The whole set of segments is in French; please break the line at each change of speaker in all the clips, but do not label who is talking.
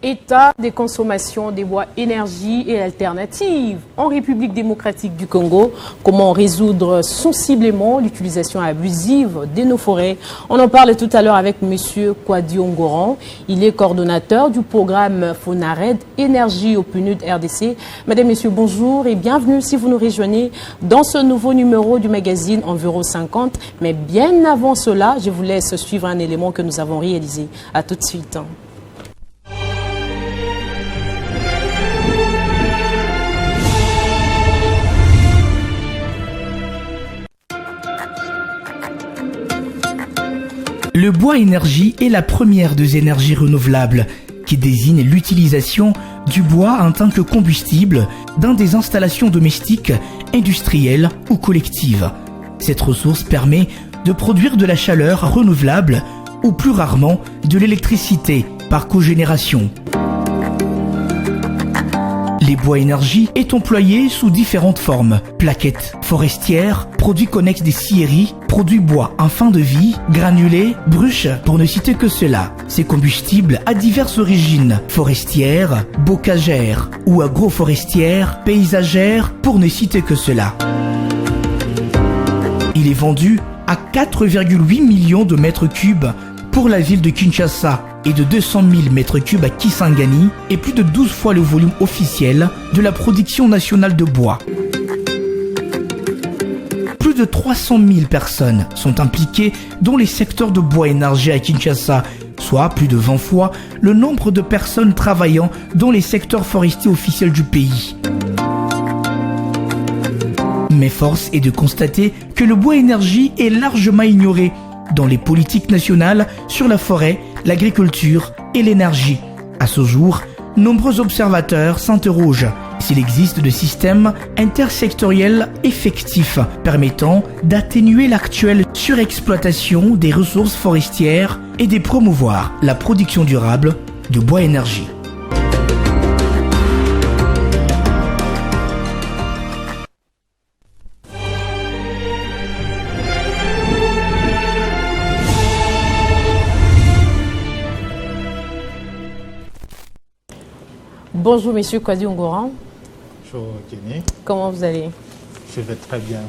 État des consommations des bois énergie et alternatives en République démocratique du Congo. Comment résoudre sensiblement l'utilisation abusive de nos forêts? On en parle tout à l'heure avec M. Kwadio Ngoran. Il est coordonnateur du programme FONARED Énergie au PNUD RDC. Mesdames, Messieurs, bonjour et bienvenue si vous nous rejoignez dans ce nouveau numéro du magazine Environ 50. Mais bien avant cela, je vous laisse suivre un élément que nous avons réalisé. À tout de suite.
Le bois énergie est la première des énergies renouvelables qui désigne l'utilisation du bois en tant que combustible dans des installations domestiques, industrielles ou collectives. Cette ressource permet de produire de la chaleur renouvelable ou plus rarement de l'électricité par cogénération. Les bois énergie est employé sous différentes formes: plaquettes forestières, produits connexes des scieries, produits bois en fin de vie, granulés, bruches, pour ne citer que cela. Ces combustibles à diverses origines: forestières, bocagères ou agroforestières, paysagères, pour ne citer que cela. Il est vendu à 4,8 millions de mètres cubes pour la ville de Kinshasa et de 200 000 mètres cubes à Kisangani et plus de 12 fois le volume officiel de la production nationale de bois. Plus de 300 000 personnes sont impliquées dans les secteurs de bois énergie à Kinshasa, soit plus de 20 fois le nombre de personnes travaillant dans les secteurs forestiers officiels du pays. Mais force est de constater que le bois énergie est largement ignoré dans les politiques nationales sur la forêt, l'agriculture et l'énergie. À ce jour, nombreux observateurs s'interrogent s'il existe de systèmes intersectoriels effectifs permettant d'atténuer l'actuelle surexploitation des ressources forestières et de promouvoir la production durable de bois énergie.
Bonjour Monsieur Kwadio Ngoran.
Bonjour Kenny.
Comment vous allez?
Je vais très bien.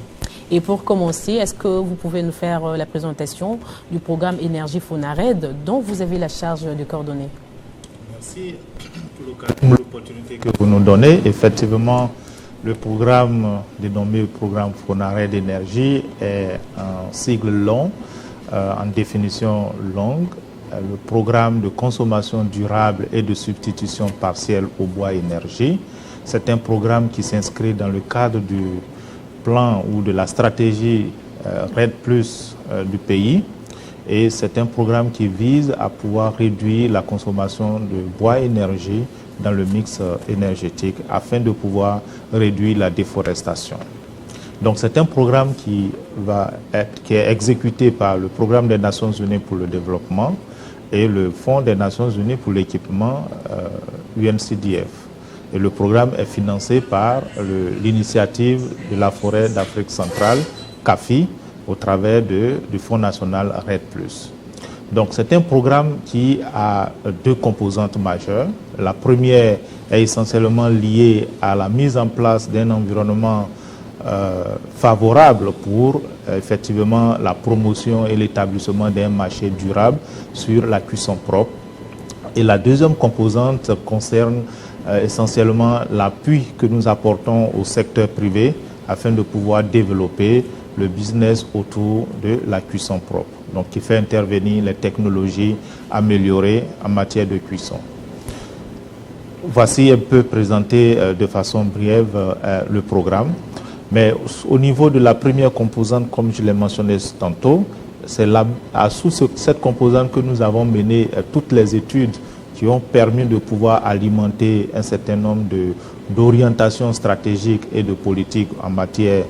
Et pour commencer, est-ce que vous pouvez nous faire la présentation du programme Énergie FONARED dont vous avez la charge de coordonner?
Merci pour l'opportunité que vous nous donnez. Effectivement, le programme dénommé programme FONARED Énergie est un sigle long, en définition longue. Le programme de consommation durable et de substitution partielle au bois énergie. C'est un programme qui s'inscrit dans le cadre du plan ou de la stratégie RED+ du pays. Et c'est un programme qui vise à pouvoir réduire la consommation de bois énergie dans le mix énergétique afin de pouvoir réduire la déforestation. Donc c'est un programme qui est exécuté par le Programme des Nations Unies pour le développement et le Fonds des Nations Unies pour l'équipement UNCDF. Et le programme est financé par l'initiative de la forêt d'Afrique centrale, CAFI, au travers du Fonds national RED+. Donc c'est un programme qui a deux composantes majeures. La première est essentiellement liée à la mise en place d'un environnement favorable pour effectivement la promotion et l'établissement d'un marché durable sur la cuisson propre. Et la deuxième composante concerne essentiellement l'appui que nous apportons au secteur privé afin de pouvoir développer le business autour de la cuisson propre, donc qui fait intervenir les technologies améliorées en matière de cuisson. Voici un peu présenté de façon brève le programme. Mais au niveau de la première composante, comme je l'ai mentionné tantôt, c'est sous cette composante que nous avons mené toutes les études qui ont permis de pouvoir alimenter un certain nombre d'orientations stratégiques et de politiques en matière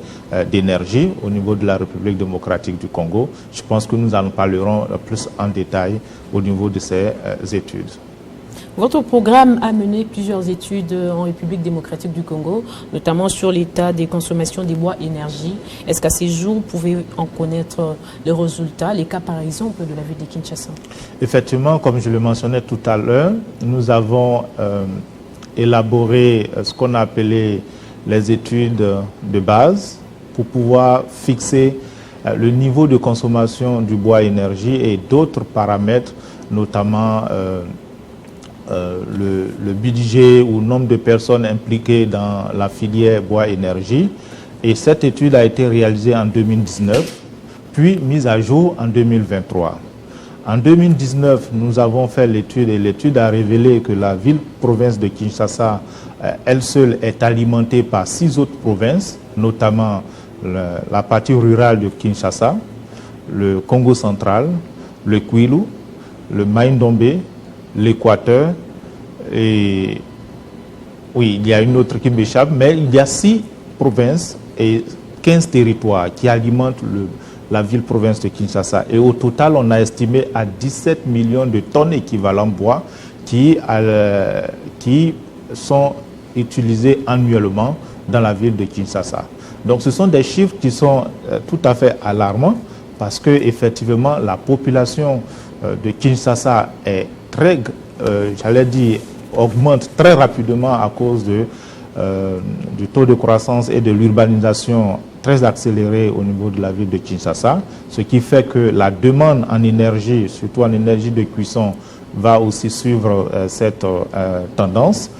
d'énergie au niveau de la République démocratique du Congo. Je pense que nous en parlerons plus en détail au niveau de ces études.
Votre programme a mené plusieurs études en République démocratique du Congo, notamment sur l'état des consommations des bois énergie. Est-ce qu'à ces jours, vous pouvez en connaître les résultats, les cas par exemple de la ville de Kinshasa?
Effectivement, comme je le mentionnais tout à l'heure, nous avons élaboré ce qu'on a appelé les études de base pour pouvoir fixer le niveau de consommation du bois énergie et d'autres paramètres, notamment le budget ou nombre de personnes impliquées dans la filière bois énergie. Et cette étude a été réalisée en 2019, puis mise à jour en 2023. En 2019, nous avons fait l'étude et l'étude a révélé que la ville-province de Kinshasa, elle seule, est alimentée par 6 autres provinces, notamment la partie rurale de Kinshasa, le Congo central, le Kwilu, le Mai-Ndombe, l'Équateur, et oui, il y a une autre qui m'échappe, mais il y a 6 provinces et 15 territoires qui alimentent la ville-province de Kinshasa. Et au total, on a estimé à 17 millions de tonnes équivalent bois qui sont utilisés annuellement dans la ville de Kinshasa. Donc ce sont des chiffres qui sont tout à fait alarmants parce que effectivement la population de Kinshasa est très, augmente très rapidement à cause du taux de croissance et de l'urbanisation très accélérée au niveau de la ville de Kinshasa, ce qui fait que la demande en énergie, surtout en énergie de cuisson, va aussi suivre cette tendance.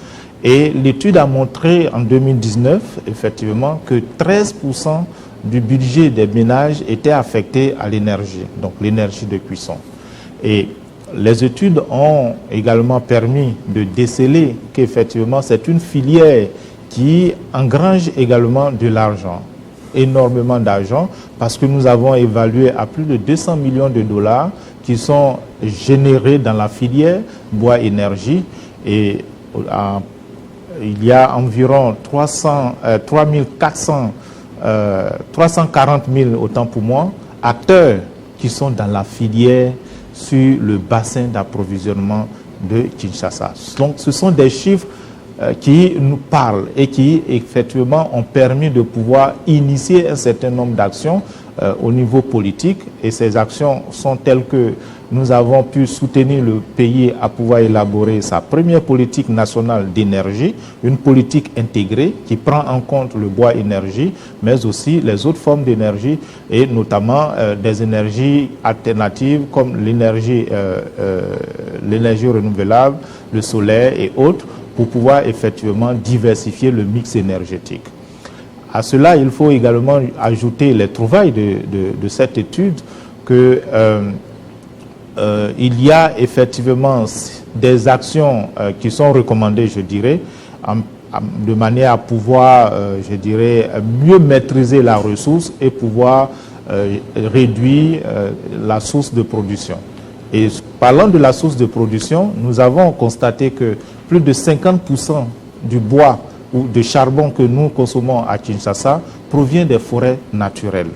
Et l'étude a montré en 2019, effectivement, que 13% du budget des ménages était affecté à l'énergie, donc l'énergie de cuisson. Et les études ont également permis de déceler qu'effectivement, c'est une filière qui engrange également de l'argent, énormément d'argent, parce que nous avons évalué à plus de 200 millions de dollars qui sont générés dans la filière bois énergie. Et il y a environ 340 000, autant pour moi, acteurs qui sont dans la filière sur le bassin d'approvisionnement de Kinshasa. Donc ce sont des chiffres qui nous parlent et qui effectivement ont permis de pouvoir initier un certain nombre d'actions au niveau politique. Et ces actions sont telles que nous avons pu soutenir le pays à pouvoir élaborer sa première politique nationale d'énergie, une politique intégrée qui prend en compte le bois énergie, mais aussi les autres formes d'énergie et notamment des énergies alternatives comme l'énergie renouvelable, le solaire et autres, pour pouvoir effectivement diversifier le mix énergétique. À cela, il faut également ajouter les trouvailles de cette étude que il y a effectivement des actions qui sont recommandées, je dirais, de manière à pouvoir, je dirais, mieux maîtriser la ressource et pouvoir réduire la source de production. Et parlant de la source de production, nous avons constaté que plus de 50% du bois ou de charbon que nous consommons à Kinshasa provient des forêts naturelles.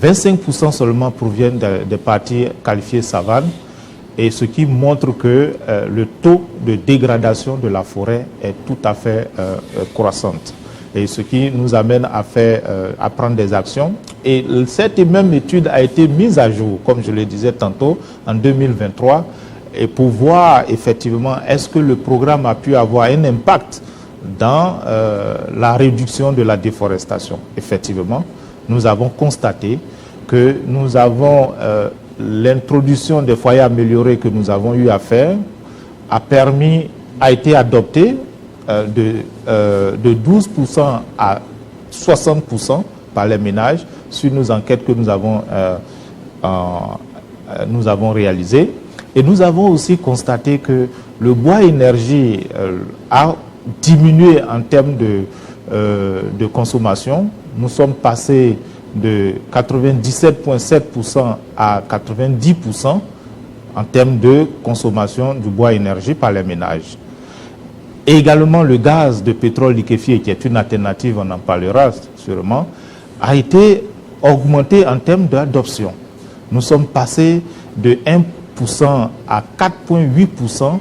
25% seulement proviennent des parties qualifiées savanes, et ce qui montre que le taux de dégradation de la forêt est tout à fait croissante. Et ce qui nous amène à prendre des actions. Et cette même étude a été mise à jour, comme je le disais tantôt, en 2023, et pour voir effectivement est-ce que le programme a pu avoir un impact dans la réduction de la déforestation. Effectivement, nous avons constaté que nous avons l'introduction des foyers améliorés que nous avons eu à faire a été adoptée de 12% à 60% par les ménages sur nos enquêtes que nous avons réalisées. Et nous avons aussi constaté que le bois énergie a diminué en termes de consommation. Nous sommes passés de 97,7% à 90% en termes de consommation du bois énergie par les ménages. Et également le gaz de pétrole liquéfié, qui est une alternative, on en parlera sûrement, a été augmenté en termes d'adoption. Nous sommes passés de 1% à 4,8%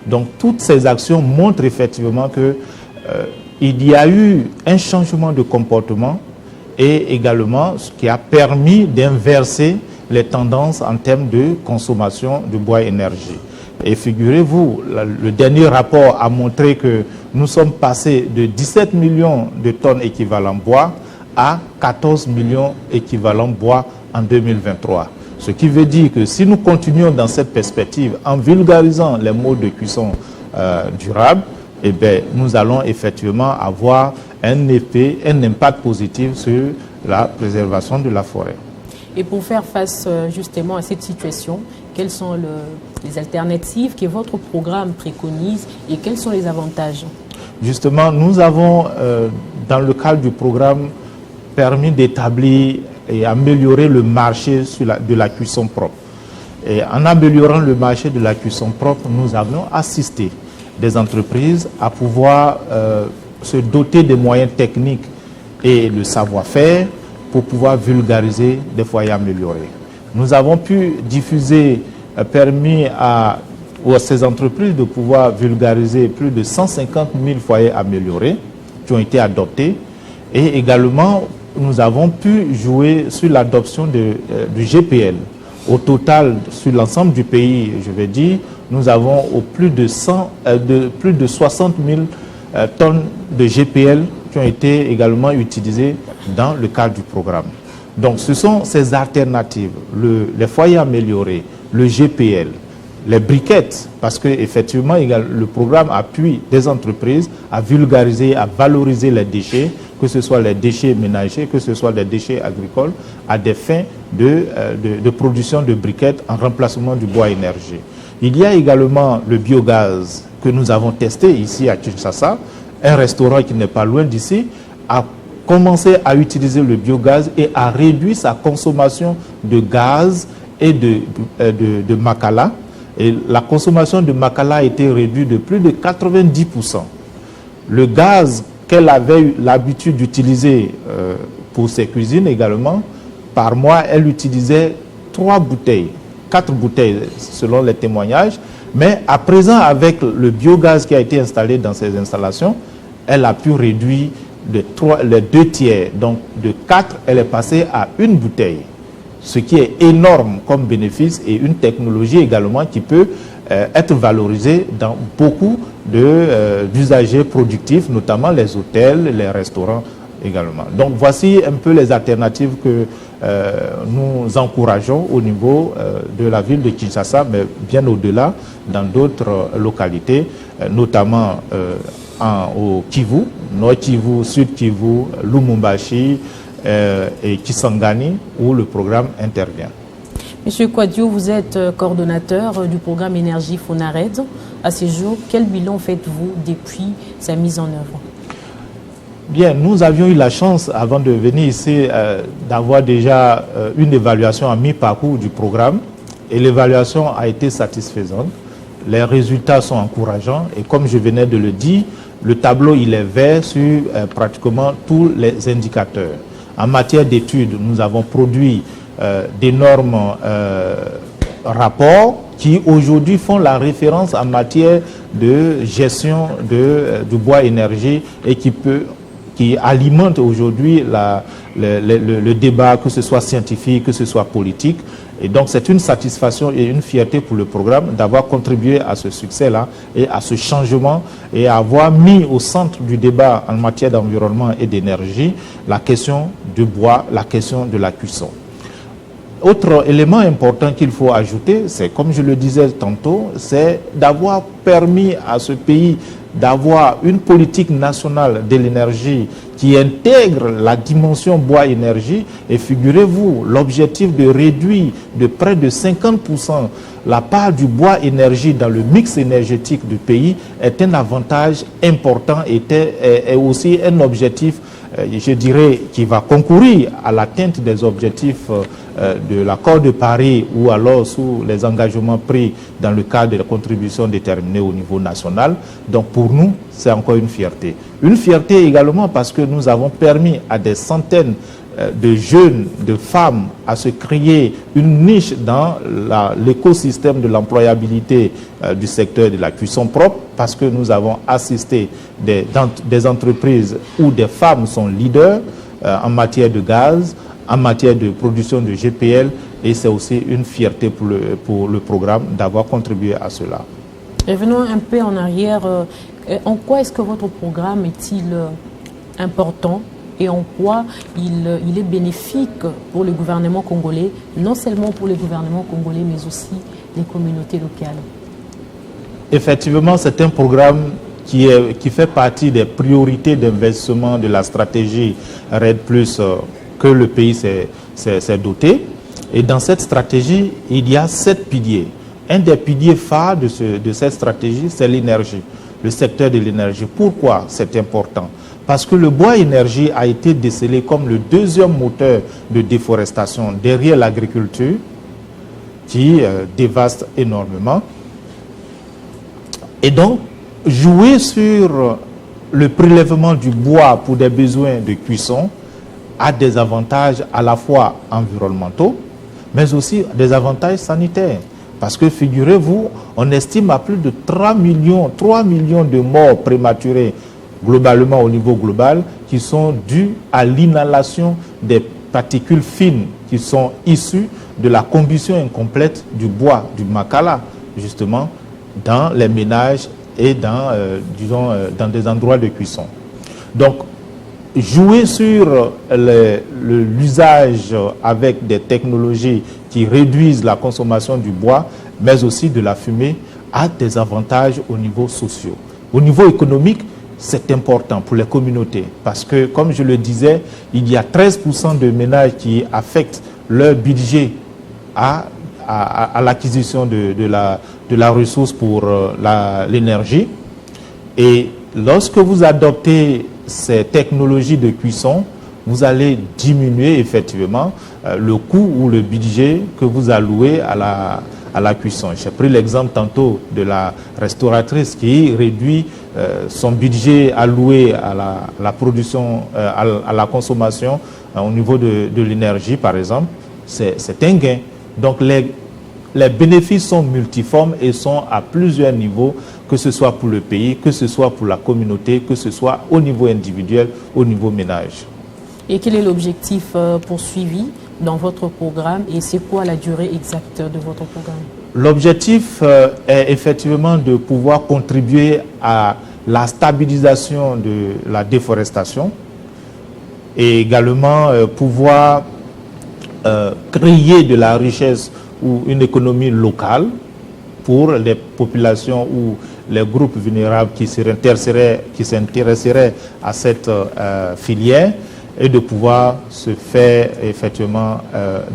Donc toutes ces actions montrent effectivement que il y a eu un changement de comportement et également ce qui a permis d'inverser les tendances en termes de consommation de bois énergie. Et figurez-vous, le dernier rapport a montré que nous sommes passés de 17 millions de tonnes équivalent bois à 14 millions équivalent bois en 2023. Ce qui veut dire que si nous continuons dans cette perspective en vulgarisant les modes de cuisson durable, eh bien, nous allons effectivement avoir un effet, un impact positif sur la préservation de la forêt.
Et pour faire face justement à cette situation, quelles sont les alternatives que votre programme préconise et quels sont les avantages?
Justement, nous avons, dans le cadre du programme, permis d'établir et améliorer le marché de la cuisson propre. Et en améliorant le marché de la cuisson propre, nous avons assisté des entreprises à pouvoir se doter des moyens techniques et le savoir-faire pour pouvoir vulgariser des foyers améliorés. Nous avons pu diffuser, permis à ces entreprises de pouvoir vulgariser plus de 150 000 foyers améliorés qui ont été adoptés. Et également, nous avons pu jouer sur l'adoption du GPL. Au total, sur l'ensemble du pays, je vais dire, nous avons plus de 60 000 tonnes de GPL qui ont été également utilisées dans le cadre du programme. Donc ce sont ces alternatives, les foyers améliorés, le GPL, les briquettes, parce qu'effectivement le programme appuie des entreprises à vulgariser, à valoriser les déchets, que ce soit les déchets ménagers, que ce soit les déchets agricoles, à des fins de production de briquettes en remplacement du bois énergie. Il y a également le biogaz que nous avons testé ici à Kinshasa. Un restaurant qui n'est pas loin d'ici a commencé à utiliser le biogaz et a réduit sa consommation de gaz et de makala. Et la consommation de makala a été réduite de plus de 90%. Le gaz qu'elle avait eu l'habitude d'utiliser pour ses cuisines également, par mois, elle utilisait 4 bouteilles selon les témoignages. Mais à présent, avec le biogaz qui a été installé dans ces installations, elle a pu réduire les 2 tiers. Donc de 4, elle est passée à 1 bouteille. Ce qui est énorme comme bénéfice et une technologie également qui peut être valorisée dans beaucoup d'usagers productifs, notamment les hôtels, les restaurants également. Donc voici un peu les alternatives que nous encourageons au niveau de la ville de Kinshasa, mais bien au-delà, dans d'autres localités, notamment au Kivu, Nord Kivu, Sud Kivu, Lumumbashi et Kisangani, où le programme intervient.
Monsieur Kouadio, vous êtes coordonnateur du programme Énergie Fonared. À ce jour, quel bilan faites-vous depuis sa mise en œuvre?
Bien, nous avions eu la chance, avant de venir ici, d'avoir déjà une évaluation à mi-parcours du programme. Et l'évaluation a été satisfaisante. Les résultats sont encourageants. Et comme je venais de le dire, le tableau il est vert sur pratiquement tous les indicateurs. En matière d'études, nous avons produit d'énormes rapports qui aujourd'hui font la référence en matière de gestion du bois énergie et qui alimente aujourd'hui le débat, que ce soit scientifique, que ce soit politique. Et donc c'est une satisfaction et une fierté pour le programme d'avoir contribué à ce succès-là et à ce changement et à avoir mis au centre du débat en matière d'environnement et d'énergie la question du bois, la question de la cuisson. Autre élément important qu'il faut ajouter, c'est, comme je le disais tantôt, c'est d'avoir permis à ce pays d'avoir une politique nationale de l'énergie qui intègre la dimension bois-énergie. Et figurez-vous, l'objectif de réduire de près de 50% la part du bois-énergie dans le mix énergétique du pays est un avantage important et est aussi un objectif, je dirais, qui va concourir à l'atteinte des objectifs de l'accord de Paris ou alors sous les engagements pris dans le cadre de la contribution déterminée au niveau national. Donc pour nous, c'est encore une fierté. Une fierté également parce que nous avons permis à des centaines de jeunes, de femmes à se créer une niche dans l'écosystème de l'employabilité du secteur de la cuisson propre, parce que nous avons assisté des entreprises où des femmes sont leaders en matière de gaz, en matière de production de GPL, et c'est aussi une fierté pour le programme d'avoir contribué à cela.
Revenons un peu en arrière. En quoi est-ce que votre programme est-il important et en quoi il est bénéfique pour le gouvernement congolais, non seulement pour le gouvernement congolais, mais aussi les communautés locales?
Effectivement, c'est un programme qui fait partie des priorités d'investissement de la stratégie RED+, que le pays s'est doté. Et dans cette stratégie, il y a 7 piliers. Un des piliers phares de cette stratégie, c'est l'énergie, le secteur de l'énergie. Pourquoi c'est important? Parce que le bois énergie a été décelé comme le deuxième moteur de déforestation derrière l'agriculture, qui dévaste énormément. Et donc, jouer sur le prélèvement du bois pour des besoins de cuisson a des avantages à la fois environnementaux, mais aussi des avantages sanitaires. Parce que figurez-vous, on estime à plus de 3 millions de morts prématurées globalement au niveau global qui sont dus à l'inhalation des particules fines qui sont issues de la combustion incomplète du bois, du makala, justement, dans les ménages et dans des endroits de cuisson. Donc, jouer sur l'usage avec des technologies qui réduisent la consommation du bois, mais aussi de la fumée, a des avantages au niveau social. Au niveau économique, c'est important pour les communautés parce que, comme je le disais, il y a 13% de ménages qui affectent leur budget à l'acquisition de la ressource pour l'énergie. Et lorsque vous adoptez ces technologies de cuisson, vous allez diminuer effectivement le coût ou le budget que vous allouez à la cuisson. J'ai pris l'exemple tantôt de la restauratrice qui réduit son budget alloué à la production, à la consommation au niveau de l'énergie, par exemple. C'est un gain. Donc les bénéfices sont multiformes et sont à plusieurs niveaux, que ce soit pour le pays, que ce soit pour la communauté, que ce soit au niveau individuel, au niveau ménage.
Et quel est l'objectif poursuivi dans votre programme et c'est quoi la durée exacte de votre programme?
L'objectif est effectivement de pouvoir contribuer à la stabilisation de la déforestation et également pouvoir créer de la richesse ou une économie locale pour les populations ou les groupes vulnérables qui s'intéresseraient à cette filière et de pouvoir se faire effectivement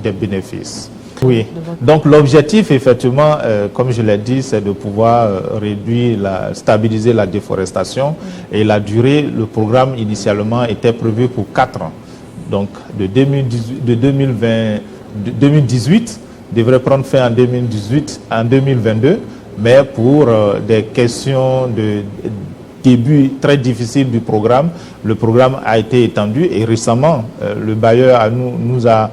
des bénéfices. Oui, donc l'objectif effectivement, comme je l'ai dit, c'est de pouvoir stabiliser la déforestation et la durée, le programme initialement était prévu pour 4 ans. Donc de 2018 devrait prendre fin en 2022, mais pour des questions de début très difficile du programme, le programme a été étendu et récemment, le bailleur nous a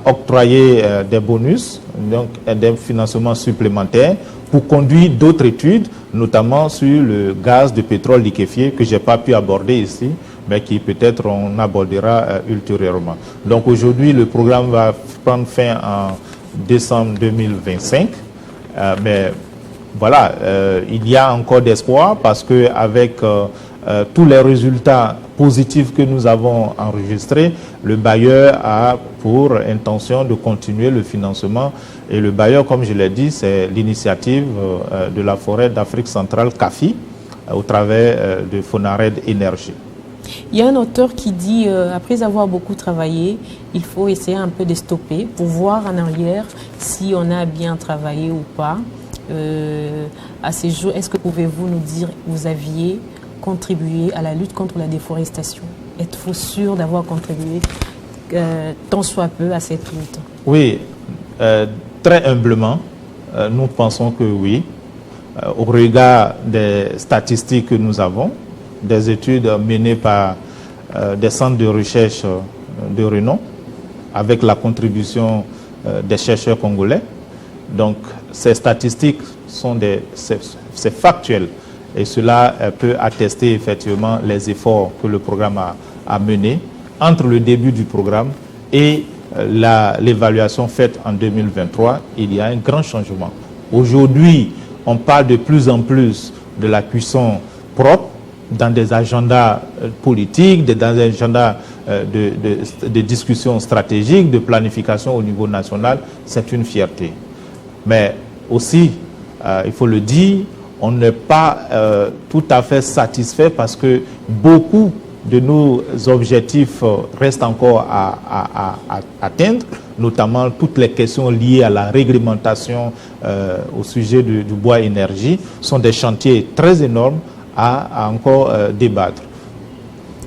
octroyé des bonus, donc des financements supplémentaires pour conduire d'autres études, notamment sur le gaz de pétrole liquéfié que je n'ai pas pu aborder ici, mais qui peut-être on abordera ultérieurement. Donc aujourd'hui, le programme va prendre fin en décembre 2025, mais voilà, il y a encore d'espoir parce qu'avec tous les résultats positifs que nous avons enregistrés, le bailleur a pour intention de continuer le financement. Et le bailleur, comme je l'ai dit, c'est l'initiative de la forêt d'Afrique centrale, CAFI, au travers de Fonared Énergie.
Il y a un auteur qui dit, après avoir beaucoup travaillé, il faut essayer un peu de stopper pour voir en arrière si on a bien travaillé ou pas. À ces jours, est-ce que pouvez-vous nous dire que vous aviez contribué à la lutte contre la déforestation? Êtes-vous sûr d'avoir contribué tant soit peu à cette lutte?
Oui, très humblement, nous pensons que oui. Au regard des statistiques que nous avons, des études menées par des centres de recherche de renom, avec la contribution des chercheurs congolais. Donc, ces statistiques c'est factuel et cela peut attester effectivement les efforts que le programme a menés entre le début du programme et l'évaluation faite en 2023. Il y a un grand changement. Aujourd'hui, on parle de plus en plus de la cuisson propre dans des agendas politiques, dans des agendas de discussions stratégiques, de planification au niveau national. C'est une fierté. Mais aussi, il faut le dire, on n'est pas tout à fait satisfait parce que beaucoup de nos objectifs restent encore à atteindre, notamment toutes les questions liées à la réglementation au sujet du bois énergie sont des chantiers très énormes à encore débattre.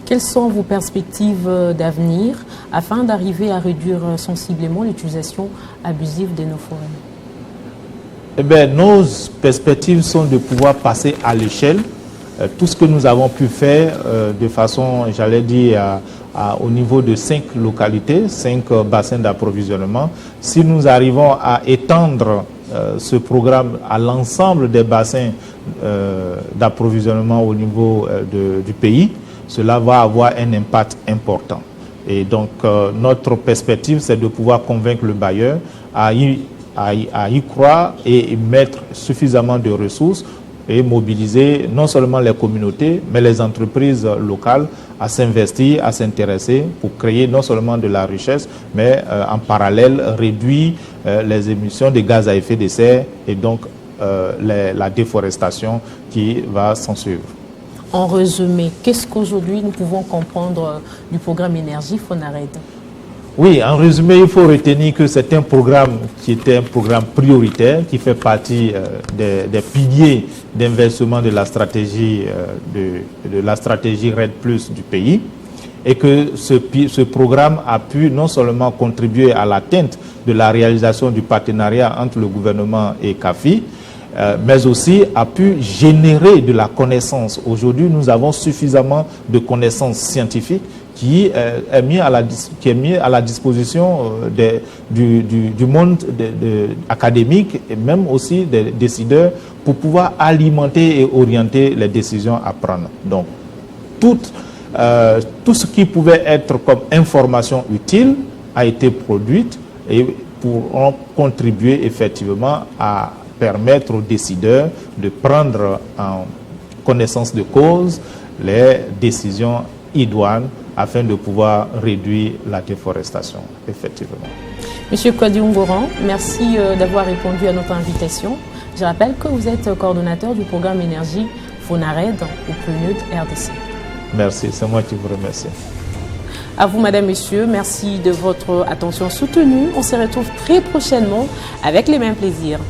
Quelles sont vos perspectives d'avenir afin d'arriver à réduire sensiblement l'utilisation abusive de nos forêts?
Eh bien, nos perspectives sont de pouvoir passer à l'échelle. Tout ce que nous avons pu faire de façon, j'allais dire, au niveau de 5 localités, 5 bassins d'approvisionnement. Si nous arrivons à étendre ce programme à l'ensemble des bassins d'approvisionnement au niveau du pays, cela va avoir un impact important. Et donc, notre perspective, c'est de pouvoir convaincre le bailleur à y croire et mettre suffisamment de ressources et mobiliser non seulement les communautés, mais les entreprises locales à s'investir, à s'intéresser pour créer non seulement de la richesse, mais en parallèle réduire les émissions de gaz à effet de serre et donc la déforestation qui va s'en suivre.
En résumé, qu'est-ce qu'aujourd'hui nous pouvons comprendre du programme Énergie Fonared?
Oui, en résumé, il faut retenir que c'est un programme qui était un programme prioritaire, qui fait partie des piliers d'investissement de la stratégie RED+ du pays, et que ce programme a pu non seulement contribuer à l'atteinte de la réalisation du partenariat entre le gouvernement et CAFI, mais aussi a pu générer de la connaissance. Aujourd'hui, nous avons suffisamment de connaissances scientifiques qui est mis à la disposition du monde académique et même aussi des décideurs pour pouvoir alimenter et orienter les décisions à prendre. Donc, tout ce qui pouvait être comme information utile a été produite et pour contribuer effectivement à permettre aux décideurs de prendre en connaissance de cause les décisions idoines afin de pouvoir réduire la déforestation, effectivement.
Monsieur Kwadi Ungoran, merci d'avoir répondu à notre invitation. Je rappelle que vous êtes coordonnateur du programme Énergie Fonared au PNUD RDC.
Merci, c'est moi qui vous remercie.
À vous, madame, monsieur, merci de votre attention soutenue. On se retrouve très prochainement avec les mêmes plaisirs.